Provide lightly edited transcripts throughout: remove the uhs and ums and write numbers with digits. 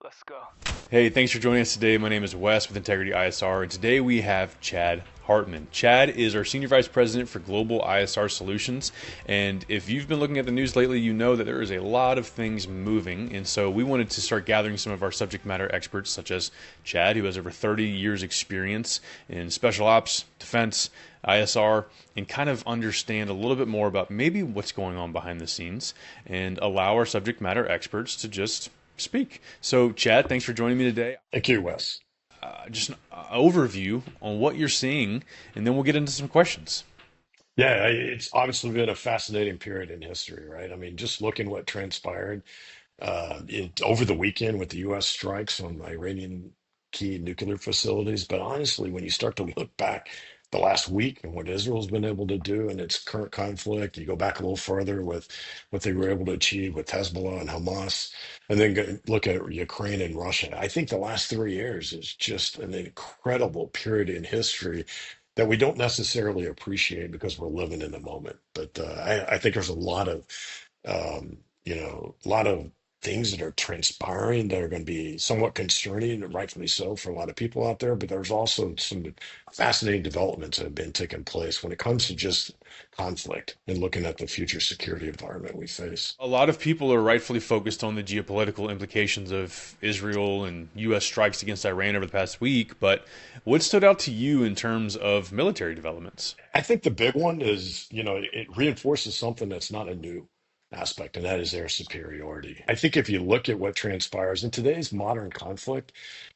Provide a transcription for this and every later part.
Let's go. Hey, thanks for joining us today. My name is Wes with Integrity ISR, and today we have Chad Hartman. Chad is our Senior Vice President for Global ISR Solutions, and if you've been looking at the news lately, you know that there is a lot of things moving, and so we wanted to start gathering some of our subject matter experts, such as Chad, who has over 30 years experience in special ops, defense, ISR, and kind of understand a little bit more about maybe what's going on behind the scenes and allow our subject matter experts to just speak. So, Chad, thanks for joining me today. Thank you, Wes. Just an overview on what you're seeing, and then we'll get into some questions. Yeah, it's obviously been a fascinating period in history, right? I mean, just looking what transpired over the weekend with the U.S. strikes on Iranian key nuclear facilities. But honestly, when you start to look back the last week and what Israel's been able to do in its current conflict, you go back a little further with what they were able to achieve with Hezbollah and Hamas, and then look at Ukraine and Russia. I think the last 3 years is just an incredible period in history that we don't necessarily appreciate because we're living in the moment. But I think there's a lot of a lot of things that are transpiring that are going to be somewhat concerning, and rightfully so, for a lot of people out there. But there's also some fascinating developments that have been taking place when it comes to just conflict and looking at the future security environment we face. A lot of people are rightfully focused on the geopolitical implications of Israel and U.S. strikes against Iran over the past week, but what stood out to you in terms of military developments? I think the big one is, it reinforces something that's not a new aspect, and that is air superiority. I think if you look at what transpires in today's modern conflict,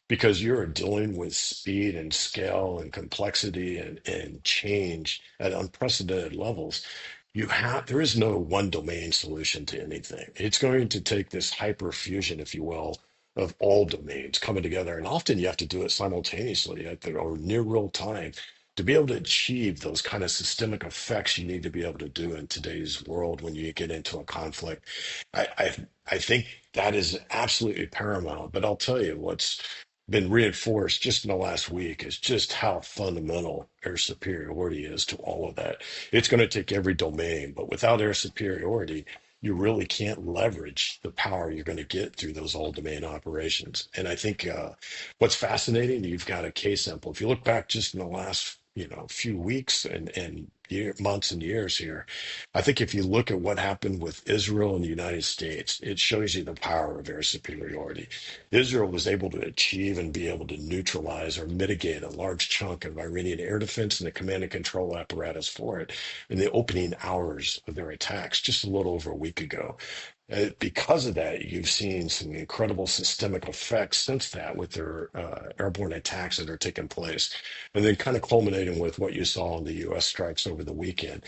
because you're dealing with speed and scale and complexity and change at unprecedented levels, there is no one domain solution to anything. It's going to take this hyper fusion, if you will, of all domains coming together. And often you have to do it simultaneously or near real time to be able to achieve those kind of systemic effects you need to be able to do in today's world when you get into a conflict. I think that is absolutely paramount. But I'll tell you what's been reinforced just in the last week is just how fundamental air superiority is to all of that. It's going to take every domain, but without air superiority, you really can't leverage the power you're going to get through those all domain operations. And I think what's fascinating, you've got a case sample. If you look back just in the last few weeks and months and years here, I think if you look at what happened with Israel and the United States, it shows you the power of air superiority. Israel was able to achieve and be able to neutralize or mitigate a large chunk of Iranian air defense and the command and control apparatus for it in the opening hours of their attacks just a little over a week ago. Because of that, you've seen some incredible systemic effects since that with their airborne attacks that are taking place. And then kind of culminating with what you saw in the U.S. strikes over the weekend.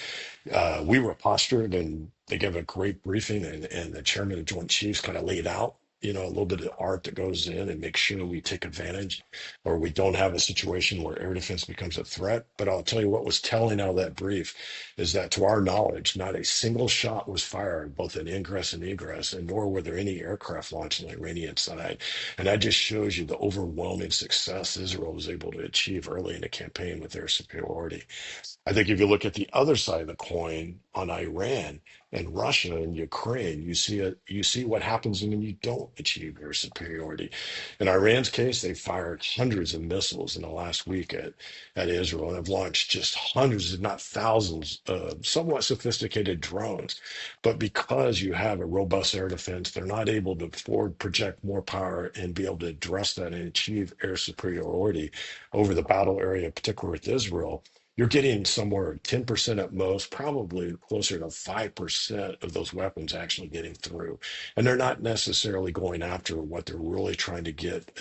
We were postured and they gave a great briefing, and the chairman of Joint Chiefs kind of laid out, a little bit of art that goes in and make sure we take advantage or we don't have a situation where air defense becomes a threat. But I'll tell you what was telling out of that brief is that to our knowledge, not a single shot was fired, both in ingress and egress, and nor were there any aircraft launched on the Iranian side. And that just shows you the overwhelming success Israel was able to achieve early in the campaign with their superiority. I think if you look at the other side of the coin on Iran and Russia and Ukraine, you see what happens when you don't achieve air superiority. In Iran's case, they fired hundreds of missiles in the last week at Israel and have launched just hundreds, if not thousands, of somewhat sophisticated drones. But because you have a robust air defense, they're not able to forward project more power and be able to address that and achieve air superiority over the battle area, particularly with Israel. You're getting somewhere 10% at most, probably closer to 5% of those weapons actually getting through. And they're not necessarily going after what they're really trying to get,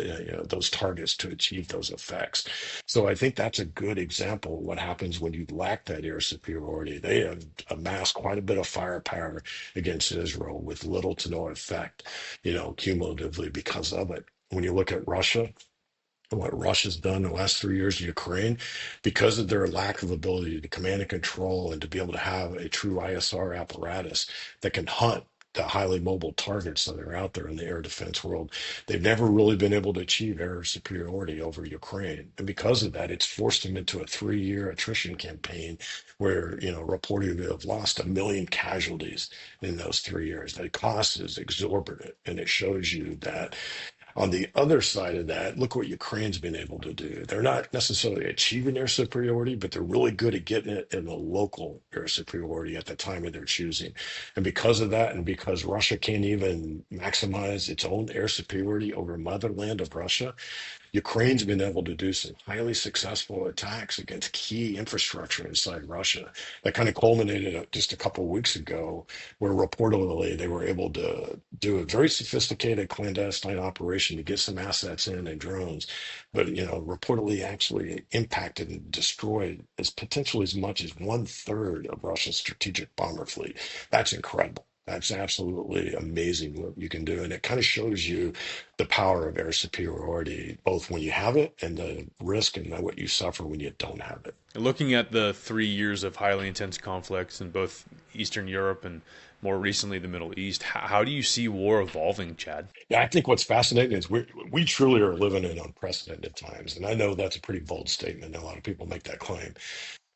those targets to achieve those effects. So I think that's a good example of what happens when you lack that air superiority. They have amassed quite a bit of firepower against Israel with little to no effect, cumulatively because of it. When you look at Russia, what Russia's done in the last 3 years in Ukraine, because of their lack of ability to command and control and to be able to have a true ISR apparatus that can hunt the highly mobile targets that are out there in the air defense world. They've never really been able to achieve air superiority over Ukraine. And because of that, it's forced them into a 3-year attrition campaign where, reported to have lost 1 million casualties in those 3 years. The cost is exorbitant. And it shows you that On the other side of that, look what Ukraine's been able to do. They're not necessarily achieving air superiority, but they're really good at getting it in the local air superiority at the time of their choosing. And because of that, and because Russia can't even maximize its own air superiority over motherland of Russia, Ukraine's been able to do some highly successful attacks against key infrastructure inside Russia. That kind of culminated just a couple of weeks ago, where reportedly they were able to do a very sophisticated clandestine operation to get some assets in and drones, but reportedly actually impacted and destroyed as potentially as much as 1/3 of Russia's strategic bomber fleet. That's incredible. That's absolutely amazing what you can do. And it kind of shows you the power of air superiority, both when you have it and the risk and what you suffer when you don't have it. Looking at the 3 years of highly intense conflicts in both Eastern Europe and more recently the Middle East, how do you see war evolving, Chad? Yeah, I think what's fascinating is we truly are living in unprecedented times. And I know that's a pretty bold statement. A lot of people make that claim.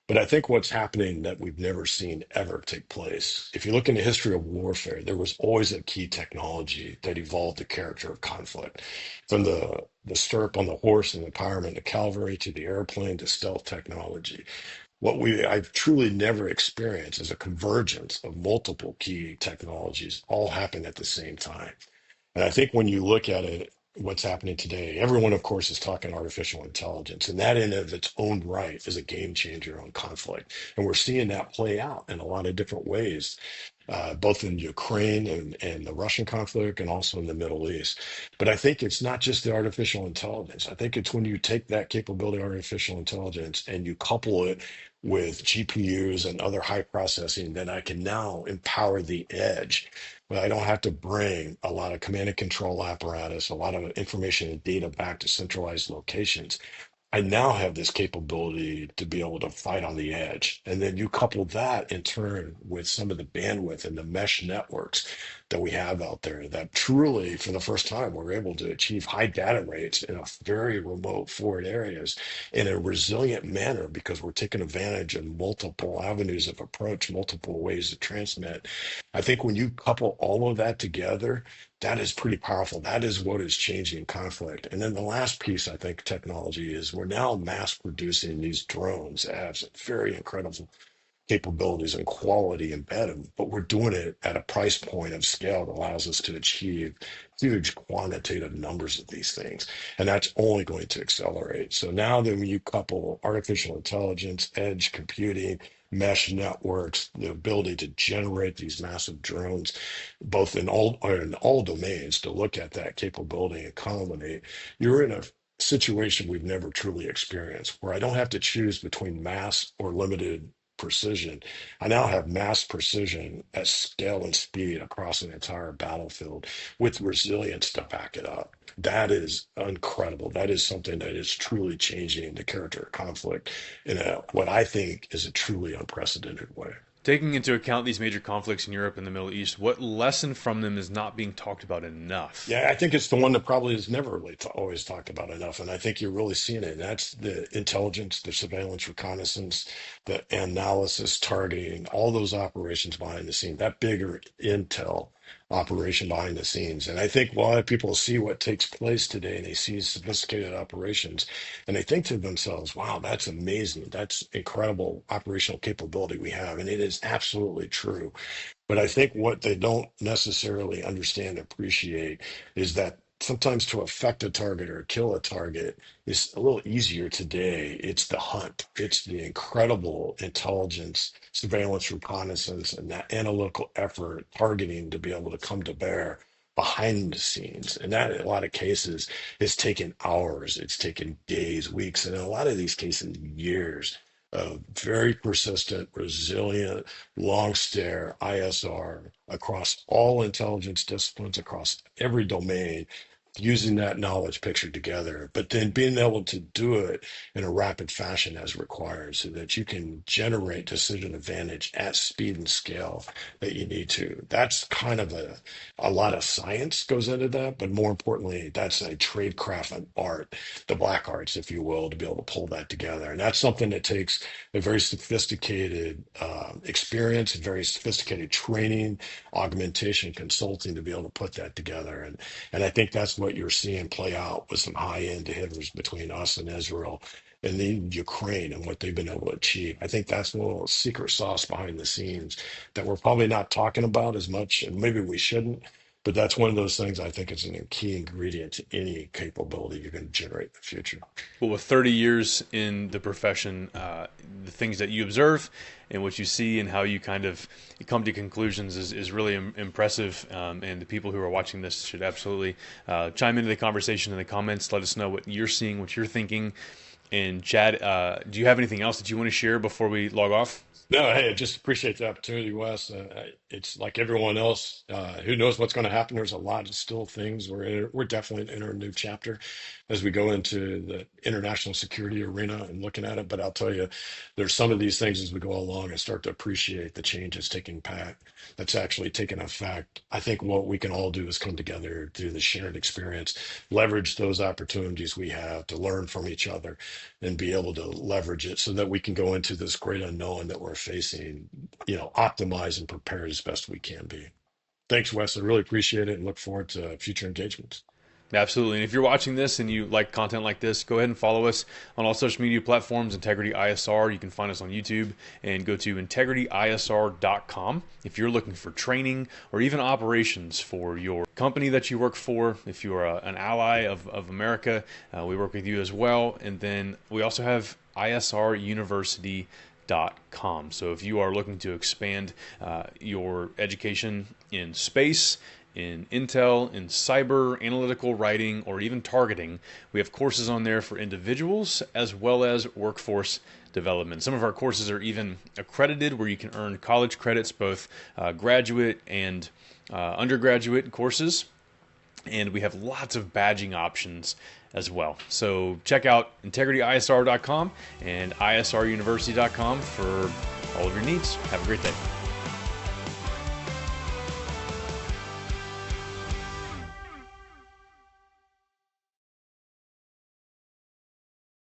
But I think what's happening that we've never seen ever take place, if you look in the history of warfare, there was always a key technology that evolved the character of conflict. From the stirrup on the horse and the empowerment of cavalry to the airplane to stealth technology. I've truly never experienced is a convergence of multiple key technologies all happen at the same time. And I think when you look at it, what's happening today, everyone, of course, is talking artificial intelligence, and that in of its own right is a game changer on conflict. And we're seeing that play out in a lot of different ways, both in Ukraine and the Russian conflict, and also in the Middle East. But I think it's not just the artificial intelligence. I think it's when you take that capability of artificial intelligence and you couple it with GPUs and other high processing, then I can now empower the edge, but I don't have to bring a lot of command and control apparatus, a lot of information and data back to centralized locations. I now have this capability to be able to fight on the edge. And then you couple that in turn with some of the bandwidth and the mesh networks that we have out there that truly, for the first time, we're able to achieve high data rates in a very remote forward areas in a resilient manner because we're taking advantage of multiple avenues of approach, multiple ways to transmit. I think when you couple all of that together, that is pretty powerful. That is what is changing conflict. And then the last piece, I think, technology is we're now mass producing these drones that have some very incredible capabilities and quality embedded, but we're doing it at a price point of scale that allows us to achieve huge quantitative numbers of these things. And that's only going to accelerate. So now that when you couple artificial intelligence, edge computing, mesh networks, the ability to generate these massive drones, both in all domains, to look at that capability and culminate, you're in a situation we've never truly experienced, where I don't have to choose between mass or limited precision. I now have mass precision at scale and speed across an entire battlefield with resilience to back it up. That is incredible. That is something that is truly changing the character of conflict in what I think is a truly unprecedented way. Taking into account these major conflicts in Europe and the Middle East, what lesson from them is not being talked about enough? Yeah, I think it's the one that probably is never really always talked about enough, and I think you're really seeing it. And that's the intelligence, the surveillance, reconnaissance, the analysis, targeting, all those operations behind the scene. That bigger intel operation behind the scenes. And I think a lot of people see what takes place today, and they see sophisticated operations, and they think to themselves, "Wow, that's amazing. That's incredible operational capability we have," and it is absolutely true. But I think what they don't necessarily understand, appreciate, is that sometimes to affect a target or kill a target is a little easier today. It's the hunt, it's the incredible intelligence, surveillance, reconnaissance, and that analytical effort, targeting to be able to come to bear behind the scenes. And that, in a lot of cases, has taken hours, it's taken days, weeks, and in a lot of these cases, years of very persistent, resilient, long stare ISR across all intelligence disciplines, across every domain, using that knowledge picture together, but then being able to do it in a rapid fashion as required so that you can generate decision advantage at speed and scale that you need to. That's kind of a lot of science goes into that, but more importantly, that's a trade craft and art, the black arts, if you will, to be able to pull that together. And that's something that takes a very sophisticated experience, a very sophisticated training, augmentation, consulting to be able to put that together. And I think that's what what you're seeing play out with some high-end hitters between us and Israel and then Ukraine and what they've been able to achieve. I think that's a little secret sauce behind the scenes that we're probably not talking about as much, and maybe we shouldn't. But that's one of those things I think is a key ingredient to any capability you're going to generate in the future. Well, with 30 years in the profession, the things that you observe and what you see and how you kind of come to conclusions is really impressive. And the people who are watching this should absolutely chime into the conversation in the comments. Let us know what you're seeing, what you're thinking. And Chad, do you have anything else that you want to share before we log off? No, hey, I just appreciate the opportunity, Wes. It's like everyone else. Who knows what's going to happen? There's a lot of still things. We're definitely in a new chapter as we go into the international security arena and looking at it. But I'll tell you, there's some of these things as we go along and start to appreciate the changes taking part. That's actually taking effect. I think what we can all do is come together through the shared experience, leverage those opportunities we have to learn from each other and be able to leverage it so that we can go into this great unknown that we're facing, optimize and prepare as best we can be. Thanks, Wes. I really appreciate it and look forward to future engagements. Absolutely. And if you're watching this and you like content like this, go ahead and follow us on all social media platforms, Integrity ISR. You can find us on YouTube and go to integrityisr.com. If you're looking for training or even operations for your company that you work for, if you are an ally of America, we work with you as well. And then we also have isruniversity.com. So if you are looking to expand your education in space, in intel, in cyber, analytical writing, or even targeting, we have courses on there for individuals as well as workforce development. Some of our courses are even accredited, where you can earn college credits, both graduate and undergraduate courses. And we have lots of badging options as well. So check out integrityisr.com and isruniversity.com for all of your needs. Have a great day.